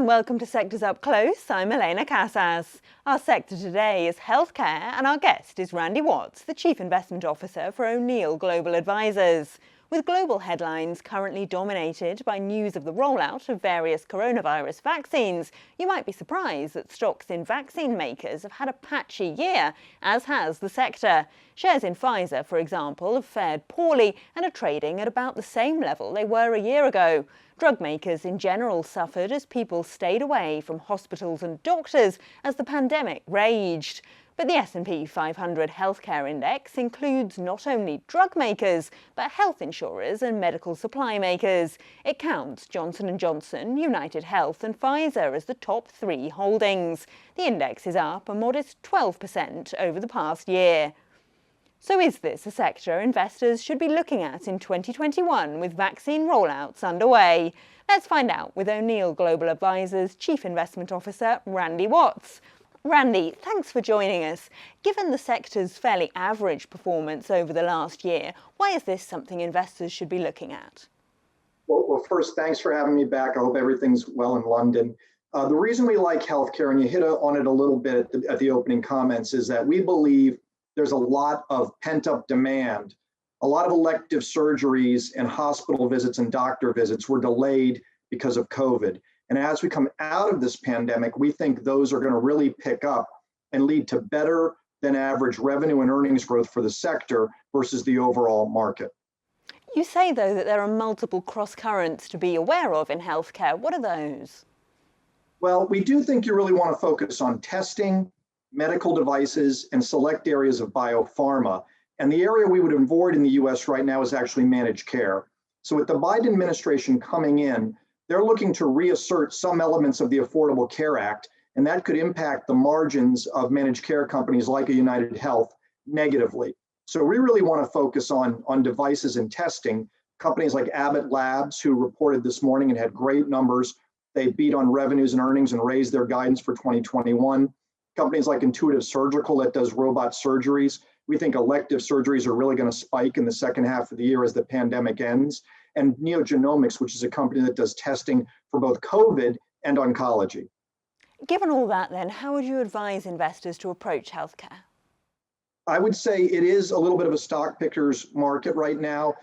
and welcome to Sectors Up Close. I'm Elena Casas. Our sector today is healthcare, and our guest is Randy Watts, the Chief Investment Officer for O'Neill Global Advisors. With global headlines currently dominated by news of the rollout of various coronavirus vaccines, you might be surprised that stocks in vaccine makers have had a patchy year, as has the sector. Shares in Pfizer, for example, have fared poorly and are trading at about the same level they were a year ago. Drug makers in general suffered as people stayed away from hospitals and doctors as the pandemic raged. But the S&P 500 healthcare index includes not only drug makers, but health insurers and medical supply makers. It counts Johnson & Johnson, United Health and Pfizer as the top three holdings. The index is up a modest 12% over the past year. So is this a sector investors should be looking at in 2021 with vaccine rollouts underway? Let's find out with O'Neill Global Advisors Chief Investment Officer Randy Watts. Randy, thanks for joining us. Given the sector's fairly average performance over the last year, why is this something investors should be looking at? Well, first, thanks for having me back. I hope everything's well in London. The reason we like healthcare, and you hit on it a little bit at the opening comments, is that we believe there's a lot of pent-up demand. A lot of elective surgeries and hospital visits and doctor visits were delayed because of COVID. And as we come out of this pandemic, we think those are going to really pick up and lead to better than average revenue and earnings growth for the sector versus the overall market. You say, though, that there are multiple cross-currents to be aware of in healthcare. What are those? Well, we do think you really want to focus on testing, medical devices, and select areas of biopharma. And the area we would avoid in the US right now is actually managed care. So with the Biden administration coming in, they're looking to reassert some elements of the Affordable Care Act, and that could impact the margins of managed care companies like a United Health negatively. So we really want to focus on devices and testing. Companies like Abbott Labs, who reported this morning and had great numbers, they beat on revenues and earnings and raised their guidance for 2021. Companies like Intuitive Surgical that does robot surgeries. We think elective surgeries are really going to spike in the second half of the year as the pandemic ends. And NeoGenomics, which is a company that does testing for both COVID and oncology. Given all that, then, how would you advise investors to approach healthcare? I would say it is a little bit of a stock picker's market right now.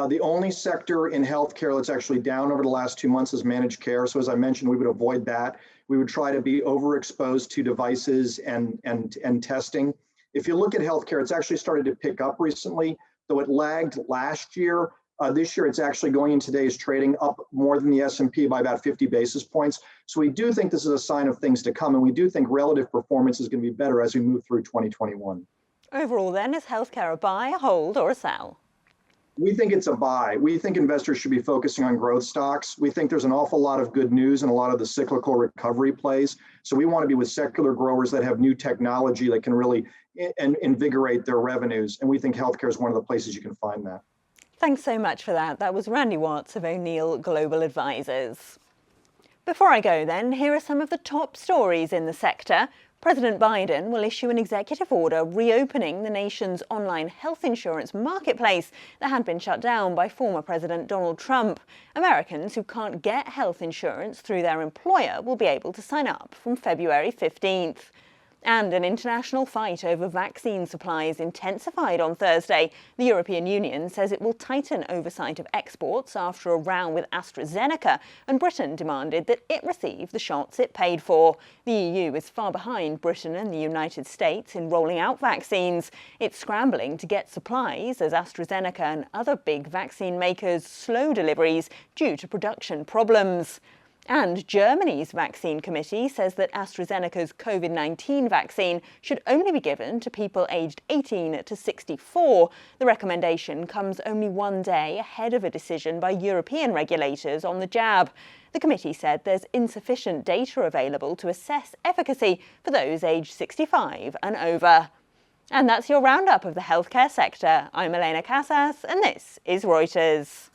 The only sector in healthcare that's actually down over the last 2 months is managed care. So as I mentioned, we would avoid that. We would try to be overexposed to devices and testing. If you look at healthcare, it's actually started to pick up recently, though it lagged last year. This year, it's actually going in today's trading up more than the S&P by about 50 basis points. So we do think this is a sign of things to come, and we do think relative performance is going to be better as we move through 2021. Overall, then, is healthcare a buy, a hold, or a sell? We think it's a buy. We think investors should be focusing on growth stocks. We think there's an awful lot of good news and a lot of the cyclical recovery plays. So we want to be with secular growers that have new technology that can really invigorate their revenues. And we think healthcare is one of the places you can find that. Thanks so much for that. That was Randy Watts of O'Neill Global Advisors. Before I go then, here are some of the top stories in the sector. President Biden will issue an executive order reopening the nation's online health insurance marketplace that had been shut down by former President Donald Trump. Americans who can't get health insurance through their employer will be able to sign up from February 15th. And an international fight over vaccine supplies intensified on Thursday. The European Union says it will tighten oversight of exports after a row with AstraZeneca, and Britain demanded that it receive the shots it paid for. The EU is far behind Britain and the United States in rolling out vaccines. It's scrambling to get supplies as AstraZeneca and other big vaccine makers slow deliveries due to production problems. And Germany's vaccine committee says that AstraZeneca's COVID-19 vaccine should only be given to people aged 18 to 64. The recommendation comes only one day ahead of a decision by European regulators on the jab. The committee said there's insufficient data available to assess efficacy for those aged 65 and over. And that's your roundup of the healthcare sector. I'm Elena Casas, and this is Reuters.